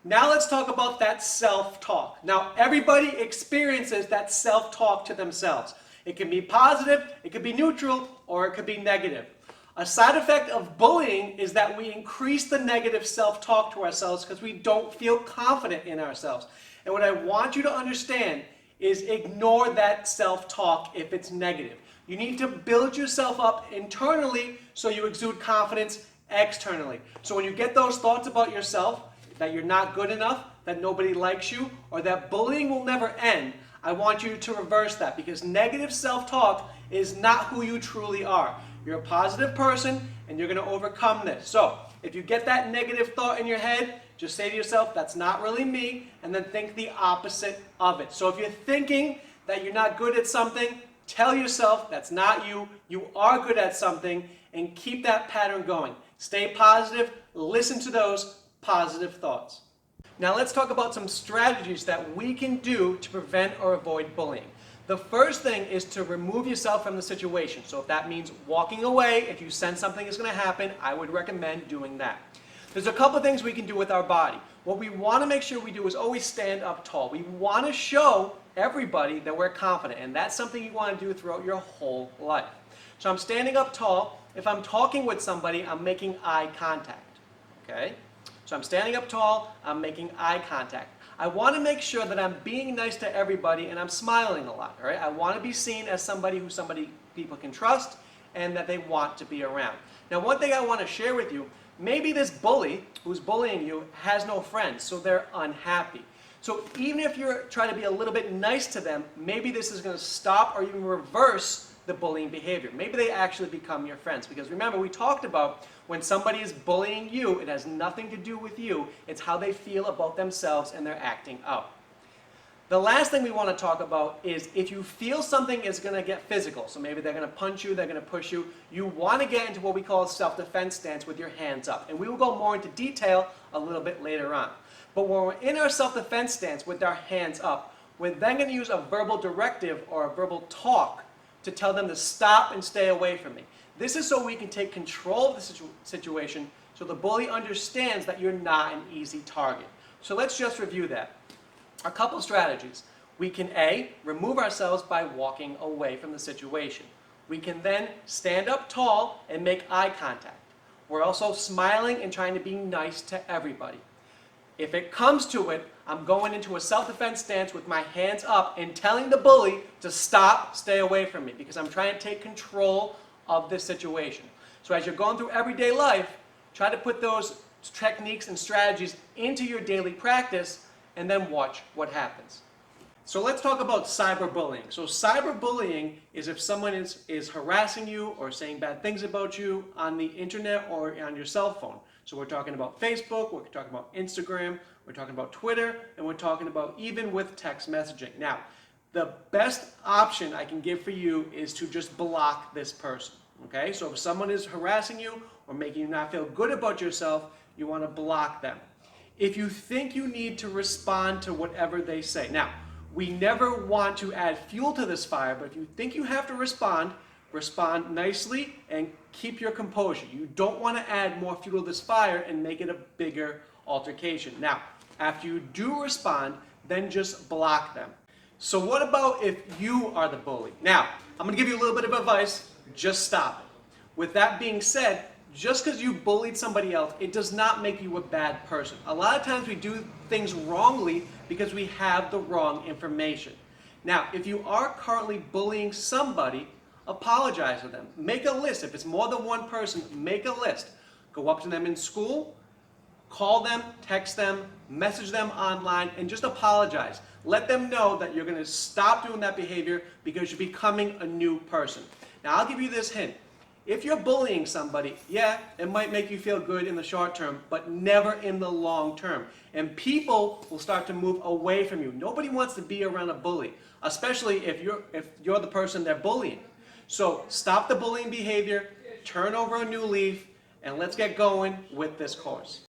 Now let's talk about that self-talk. Now everybody experiences that self-talk to themselves. It can be positive, it could be neutral, or it could be negative. A side effect of bullying is that we increase the negative self-talk to ourselves because we don't feel confident in ourselves. And what I want you to understand is ignore that self-talk if it's negative. You need to build yourself up internally so you exude confidence externally. So when you get those thoughts about yourself, that you're not good enough, that nobody likes you, or that bullying will never end, I want you to reverse that, because negative self-talk is not who you truly are. You're a positive person and you're going to overcome this. So if you get that negative thought in your head, just say to yourself, that's not really me, and then think the opposite of it. So if you're thinking that you're not good at something, tell yourself that's not you. You are good at something, and keep that pattern going. Stay positive, listen to those positive thoughts. Now let's talk about some strategies that we can do to prevent or avoid bullying. The first thing is to remove yourself from the situation. So if that means walking away, if you sense something is going to happen, I would recommend doing that. There's a couple things we can do with our body. What we want to make sure we do is always stand up tall. We want to show everybody that we're confident, and that's something you want to do throughout your whole life. So I'm standing up tall. If I'm talking with somebody, I'm making eye contact. Okay? So I'm standing up tall, I'm making eye contact. I want to make sure that I'm being nice to everybody and I'm smiling a lot. All right? I want to be seen as somebody who people can trust and that they want to be around. Now, one thing I want to share with you, maybe this bully who's bullying you has no friends, so they're unhappy. So even if you're trying to be a little bit nice to them, maybe this is going to stop or even reverse the bullying behavior. Maybe they actually become your friends. Because remember, we talked about when somebody is bullying you, it has nothing to do with you. It's how they feel about themselves and they're acting out. The last thing we want to talk about is if you feel something is going to get physical, so maybe they're going to punch you, they're going to push you, you want to get into what we call a self-defense stance with your hands up. And we will go more into detail a little bit later on. But when we're in our self-defense stance with our hands up, we're then going to use a verbal directive or a verbal talk to tell them to stop and stay away from me. This is so we can take control of the situation so the bully understands that you're not an easy target. So let's just review that. A couple strategies. We can A, remove ourselves by walking away from the situation. We can then stand up tall and make eye contact. We're also smiling and trying to be nice to everybody. If it comes to it, I'm going into a self-defense stance with my hands up and telling the bully to stop, stay away from me, because I'm trying to take control of this situation. So as you're going through everyday life, try to put those techniques and strategies into your daily practice and then watch what happens. So let's talk about cyberbullying. So cyberbullying is if someone is harassing you or saying bad things about you on the internet or on your cell phone. So we're talking about Facebook, we're talking about Instagram, we're talking about Twitter, and we're talking about even with text messaging. Now, the best option I can give for you is to just block this person. Okay? So if someone is harassing you or making you not feel good about yourself, you want to block them. If you think you need to respond to whatever they say. Now, we never want to add fuel to this fire, but if you think you have to respond nicely and keep your composure. You don't want to add more fuel to this fire and make it a bigger altercation. Now, after you do respond, then just block them. So what about if you are the bully? Now, I'm going to give you a little bit of advice. Just stop it. With that being said, just because you bullied somebody else, it does not make you a bad person. A lot of times we do things wrongly because we have the wrong information. Now, if you are currently bullying somebody, apologize to them. Make a list. If it's more than one person, make a list. Go up to them in school, call them, text them, message them online, and just apologize. Let them know that you're going to stop doing that behavior because you're becoming a new person. Now, I'll give you this hint. If you're bullying somebody, yeah, it might make you feel good in the short term, but never in the long term. And people will start to move away from you. Nobody wants to be around a bully, especially if you're the person they're bullying. So stop the bullying behavior, turn over a new leaf, and let's get going with this course.